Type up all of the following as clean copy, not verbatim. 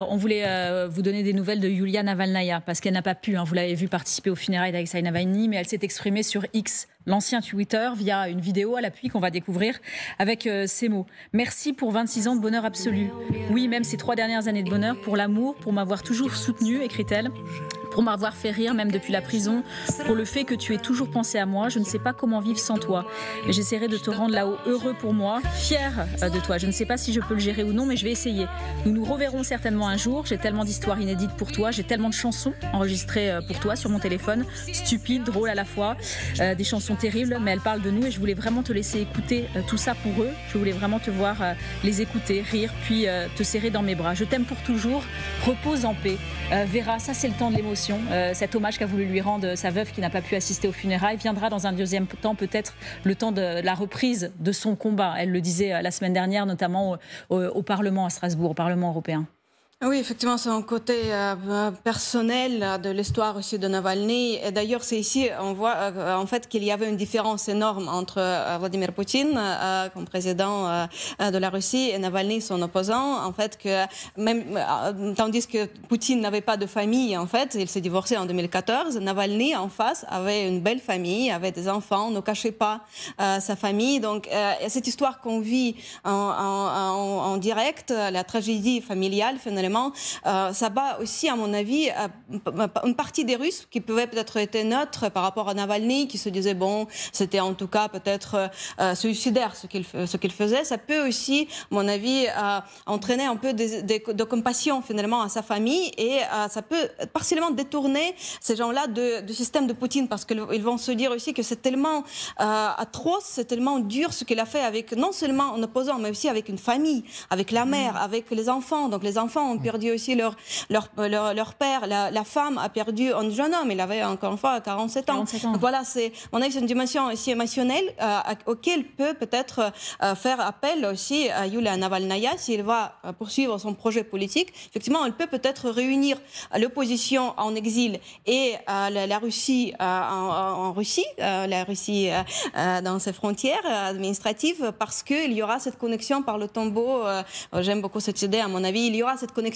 On voulait vous donner des nouvelles de Yulia Navalnaya, parce qu'elle n'a pas pu, vous l'avez vu, participer aux funérailles d'Alexei Navalny, mais elle s'est exprimée sur X, l'ancien Twitter, via une vidéo à l'appui qu'on va découvrir, avec ces mots. « Merci pour 26 ans de bonheur absolu. Oui, même ces 3 dernières années de bonheur, pour l'amour, pour m'avoir toujours soutenue, écrit-elle. Pour m'avoir fait rire, même depuis la prison, pour le fait que tu aies toujours pensé à moi. Je ne sais pas comment vivre sans toi. Mais j'essaierai de te rendre là-haut heureux pour moi, fier de toi. Je ne sais pas si je peux le gérer ou non, mais je vais essayer. Nous nous reverrons certainement un jour. J'ai tellement d'histoires inédites pour toi. J'ai tellement de chansons enregistrées pour toi sur mon téléphone, stupides, drôles à la fois, des chansons terribles, mais elles parlent de nous et je voulais vraiment te laisser écouter tout ça pour eux. Je voulais vraiment te voir les écouter, rire, puis te serrer dans mes bras. Je t'aime pour toujours. Repose en paix. Vera, ça c'est le temps de l'émotion. Cet hommage qu'a voulu lui rendre sa veuve qui n'a pas pu assister aux funérailles viendra dans un deuxième temps, peut-être le temps de la reprise de son combat. Elle le disait la semaine dernière, notamment au Parlement à Strasbourg, au Parlement européen. Oui, effectivement, c'est un côté personnel de l'histoire aussi de Navalny. Et d'ailleurs, c'est ici, on voit en fait qu'il y avait une différence énorme entre Vladimir Poutine comme président de la Russie et Navalny, son opposant. En fait, que même tandis que Poutine n'avait pas de famille, en fait, il s'est divorcé en 2014. Navalny, en face, avait une belle famille, avait des enfants, ne cachait pas sa famille. Donc, cette histoire qu'on vit en direct, la tragédie familiale, finalement, ça bat aussi, à mon avis, une partie des Russes qui pouvaient peut-être être neutres par rapport à Navalny, qui se disaient, bon, c'était en tout cas peut-être suicidaire ce qu'il faisait. Ça peut aussi, à mon avis, entraîner un peu de compassion, finalement, à sa famille et ça peut partiellement détourner ces gens-là du système de Poutine parce qu'ils vont se dire aussi que c'est tellement atroce, c'est tellement dur ce qu'il a fait avec, non seulement en opposant, mais aussi avec une famille, avec la mère, avec les enfants. Donc les enfants ont perdu aussi leur père. La femme a perdu un jeune homme. Il avait encore une fois 47 ans. 47 ans. Donc voilà, c'est une dimension aussi émotionnelle auquel peut-être faire appel aussi à Yulia Navalnaya s'il va poursuivre son projet politique. Effectivement, elle peut peut-être réunir l'opposition en exil et la Russie en Russie, la Russie dans ses frontières administratives, parce qu'il y aura cette connexion par le tombeau. J'aime beaucoup cette idée, à mon avis. Il y aura cette connexion.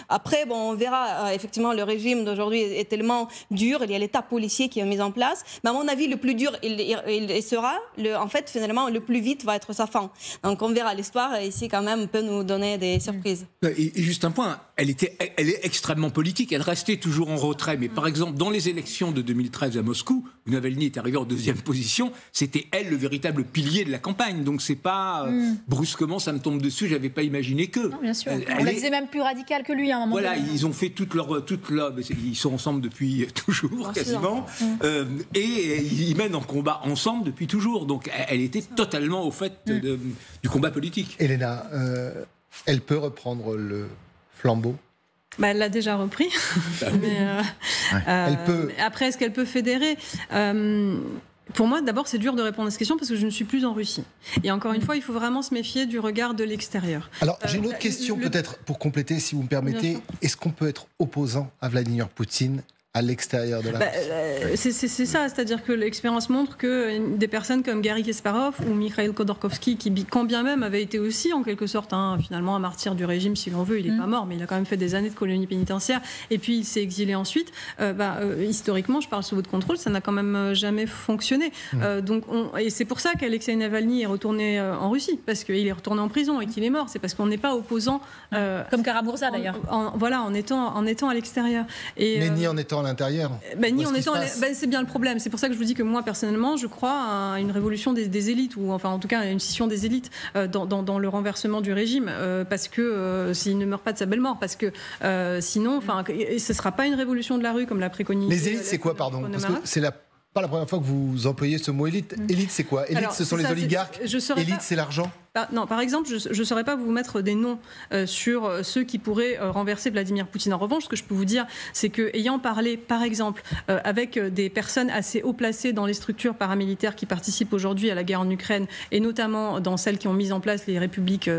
Après, bon, on verra, effectivement, le régime d'aujourd'hui est tellement dur, il y a l'état policier qui est mis en place, mais à mon avis, le plus dur, il sera, en fait, finalement, le plus vite va être sa fin. Donc on verra, l'histoire, ici, quand même, peut nous donner des surprises. Et juste un point, elle est extrêmement politique, elle restait toujours en retrait, mais par exemple, dans les élections de 2013 à Moscou, où Navalny est arrivé en 2e position, c'était elle le véritable pilier de la campagne, donc c'est pas brusquement, ça me tombe dessus, j'avais pas imaginé que... Non, bien sûr, on la disait même plus radicale que lui à un moment voilà, donné. ils ont fait ils sont ensemble depuis toujours, quasiment, et ils mènent en combat ensemble depuis toujours. Donc elle était totalement au fait du combat politique. Elena, elle peut reprendre le flambeau? Elle l'a déjà repris. Elle peut... Après, est-ce qu'elle peut fédérer Pour moi, d'abord, c'est dur de répondre à cette question parce que je ne suis plus en Russie. Et encore une fois, il faut vraiment se méfier du regard de l'extérieur. Alors, j'ai une autre question peut-être pour compléter, si vous me permettez. Est-ce qu'on peut être opposant à Vladimir Poutine à l'extérieur de la Russie? C'est ça, c'est-à-dire que l'expérience montre que des personnes comme Garry Kasparov ou Mikhail Khodorkovsky, qui quand bien même avait été aussi en quelque sorte finalement un martyr du régime si l'on veut, il n'est pas mort, mais il a quand même fait des années de colonie pénitentiaire et puis il s'est exilé ensuite, historiquement, je parle sous votre contrôle, ça n'a quand même jamais fonctionné. Et c'est pour ça qu'Alexei Navalny est retourné en Russie, parce qu'il est retourné en prison et qu'il est mort, c'est parce qu'on n'est pas opposant... comme Kara-Murza d'ailleurs. En étant à l'extérieur. Mais ni en étant à l'intérieur. C'est bien le problème. C'est pour ça que je vous dis que moi, personnellement, je crois à une révolution des élites, ou enfin en tout cas à une scission des élites dans le renversement du régime, parce que s'il ne meurt pas de sa belle mort, parce que sinon, ce ne sera pas une révolution de la rue comme l'a préconisé. Les élites, c'est quoi, pardon? Parce que c'est pas la première fois que vous employez ce mot élite. Élite, c'est quoi? Élite, ce sont les oligarques. Élite, c'est l'argent. Non, par exemple, je ne saurais pas vous mettre des noms sur ceux qui pourraient renverser Vladimir Poutine. En revanche, ce que je peux vous dire, c'est qu'ayant parlé, par exemple, avec des personnes assez haut placées dans les structures paramilitaires qui participent aujourd'hui à la guerre en Ukraine, et notamment dans celles qui ont mis en place les républiques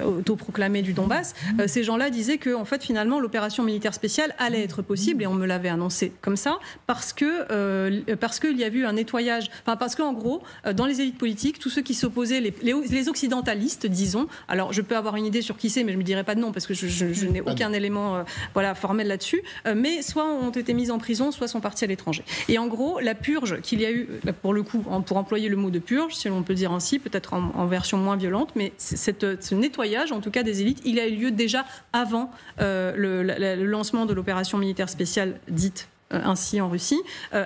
autoproclamées du Donbass, ces gens-là disaient que, en fait, finalement, l'opération militaire spéciale allait être possible, et on me l'avait annoncé comme ça, parce qu'il y a eu un nettoyage, parce qu'en gros, dans les élites politiques, tous ceux qui s'opposaient, les les occidentalistes, disons, alors je peux avoir une idée sur qui c'est, mais je ne me dirai pas de nom parce que je n'ai aucun élément formel là-dessus, mais soit ont été mis en prison, soit sont partis à l'étranger. Et en gros, la purge qu'il y a eu, pour le coup, pour employer le mot de purge, si l'on peut dire ainsi, peut-être en version moins violente, mais ce nettoyage, en tout cas des élites, il a eu lieu déjà avant le lancement de l'opération militaire spéciale dite ainsi en Russie,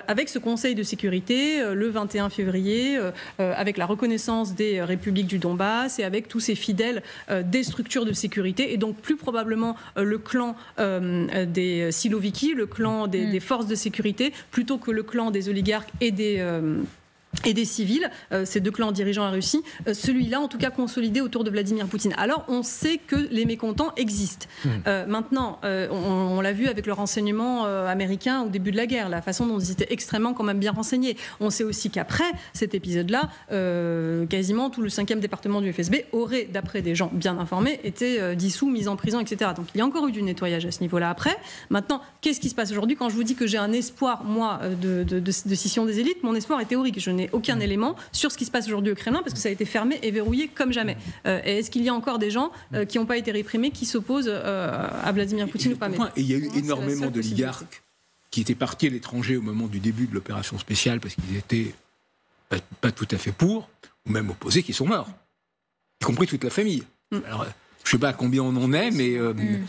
avec ce Conseil de sécurité le 21 février, avec la reconnaissance des républiques du Donbass et avec tous ces fidèles des structures de sécurité, et donc plus probablement le clan des Siloviki, le clan des forces de sécurité, plutôt que le clan des oligarques et des civils, ces deux clans dirigeant la Russie, celui-là en tout cas consolidé autour de Vladimir Poutine. Alors on sait que les mécontents existent. Maintenant, on l'a vu avec le renseignement américain au début de la guerre, la façon dont ils étaient extrêmement quand même bien renseignés. On sait aussi qu'après cet épisode-là, quasiment tout le 5e département du FSB aurait, d'après des gens bien informés, été dissous, mis en prison, etc. Donc il y a encore eu du nettoyage à ce niveau-là après. Maintenant, qu'est-ce qui se passe aujourd'hui? Quand je vous dis que j'ai un espoir, moi, de scission des élites, mon espoir est théorique. Je n'ai aucun élément sur ce qui se passe aujourd'hui au Kremlin parce que ça a été fermé et verrouillé comme jamais. Et est-ce qu'il y a encore des gens qui n'ont pas été réprimés, qui s'opposent à Vladimir Poutine ou pas? Et il y a eu énormément d'oligarques qui étaient partis à l'étranger au moment du début de l'opération spéciale parce qu'ils étaient pas tout à fait pour, ou même opposés, qui sont morts, y compris toute la famille. Alors, je ne sais pas à combien on en est, mais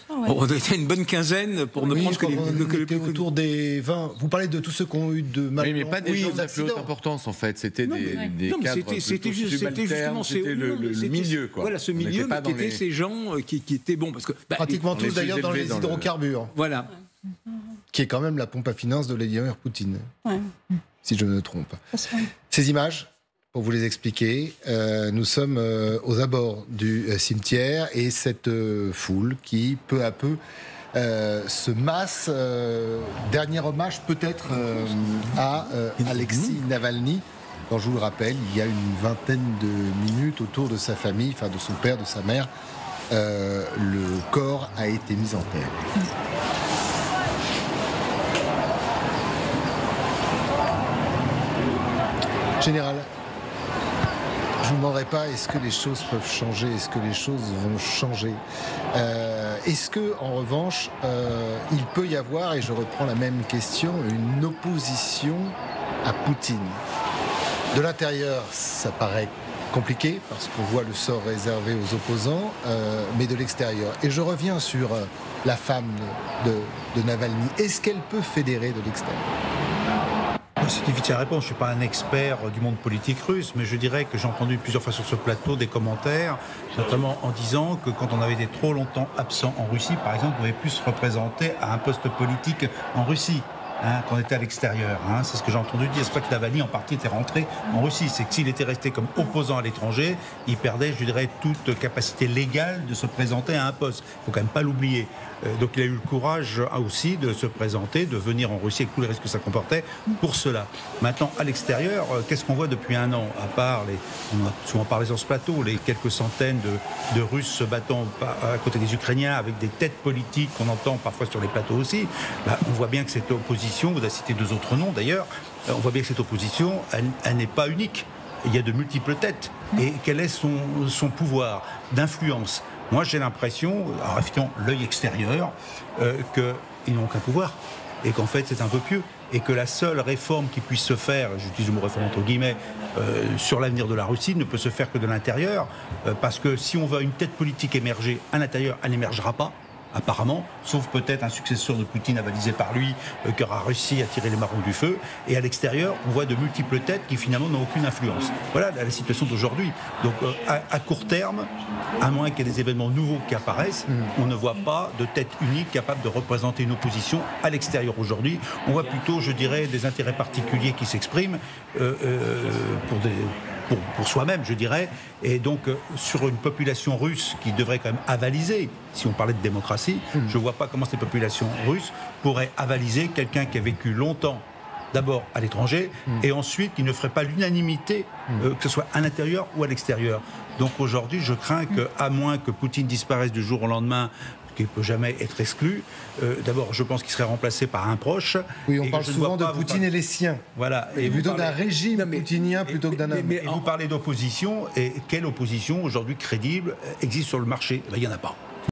on doit être une bonne quinzaine pour ne prendre que les plus autour des 20. Vous parlez de tous ceux qui ont eu de mal. Oui, mais pas des gens de plus haute importance, en fait. C'était des cadres c'était justement le milieu, quoi. Voilà, ce milieu, mais qui étaient ces gens qui étaient bons. Parce que, pratiquement tous, d'ailleurs, dans les hydrocarbures. Voilà. Qui est quand même la pompe à finances de Vladimir Poutine. Si je ne me trompe. Ces images, pour vous les expliquer, nous sommes aux abords du cimetière et cette foule qui, peu à peu, se masse. Dernier hommage peut-être à Alexis Navalny. Quand je vous le rappelle, il y a une vingtaine de minutes autour de sa famille, enfin de son père, de sa mère, le corps a été mis en terre. Général, je ne vous demanderai pas est-ce que les choses peuvent changer, est-ce que les choses vont changer. Est-ce que, en revanche, il peut y avoir, et je reprends la même question, une opposition à Poutine? De l'intérieur, ça paraît compliqué, parce qu'on voit le sort réservé aux opposants, mais de l'extérieur. Et je reviens sur la femme de Navalny. Est-ce qu'elle peut fédérer de l'extérieur? C'est difficile à répondre, je ne suis pas un expert du monde politique russe, mais je dirais que j'ai entendu plusieurs fois sur ce plateau des commentaires, notamment en disant que quand on avait été trop longtemps absent en Russie, par exemple, on pouvait plus se représenter à un poste politique en Russie. Quand on était à l'extérieur. C'est ce que j'ai entendu dire. C'est pour ça que Navalny, en partie, était rentré en Russie. C'est que s'il était resté comme opposant à l'étranger, il perdait, je dirais, toute capacité légale de se présenter à un poste. Il ne faut quand même pas l'oublier. Donc il a eu le courage aussi de se présenter, de venir en Russie avec tous les risques que ça comportait pour cela. Maintenant, à l'extérieur, qu'est-ce qu'on voit depuis un an? À part, on a souvent parlé sur ce plateau, les quelques centaines de Russes se battant à côté des Ukrainiens avec des têtes politiques qu'on entend parfois sur les plateaux aussi, on voit bien que cette opposition, vous avez cité deux autres noms d'ailleurs, on voit bien que cette opposition, elle n'est pas unique. Il y a de multiples têtes. Et quel est son pouvoir d'influence? Moi, j'ai l'impression, en effectivement, l'œil extérieur, qu'ils n'ont aucun pouvoir. Et qu'en fait, c'est un vœu pieux. Et que la seule réforme qui puisse se faire, j'utilise le mot réforme entre guillemets, sur l'avenir de la Russie, ne peut se faire que de l'intérieur. Parce que si on voit une tête politique émerger à l'intérieur, elle n'émergera pas. Apparemment, sauf peut-être un successeur de Poutine avalisé par lui qui aura réussi à tirer les marrons du feu. Et à l'extérieur, on voit de multiples têtes qui finalement n'ont aucune influence. Voilà la situation d'aujourd'hui. Donc à court terme, à moins qu'il y ait des événements nouveaux qui apparaissent, on ne voit pas de tête unique capable de représenter une opposition à l'extérieur aujourd'hui. On voit plutôt, je dirais, des intérêts particuliers qui s'expriment pour soi-même, je dirais, et donc sur une population russe qui devrait quand même avaliser, si on parlait de démocratie, je ne vois pas comment ces populations russes pourraient avaliser quelqu'un qui a vécu longtemps, d'abord à l'étranger, et ensuite qui ne ferait pas l'unanimité, que ce soit à l'intérieur ou à l'extérieur. Donc aujourd'hui, je crains qu'à moins que Poutine disparaisse du jour au lendemain, qui ne peut jamais être exclu. D'abord, je pense qu'il serait remplacé par un proche. Oui, on parle souvent de Poutine et les siens. Voilà. Et plutôt d'un régime poutinien plutôt que d'un homme. Mais vous parlez d'opposition, et quelle opposition aujourd'hui crédible existe sur le marché ? Il n'y en a pas.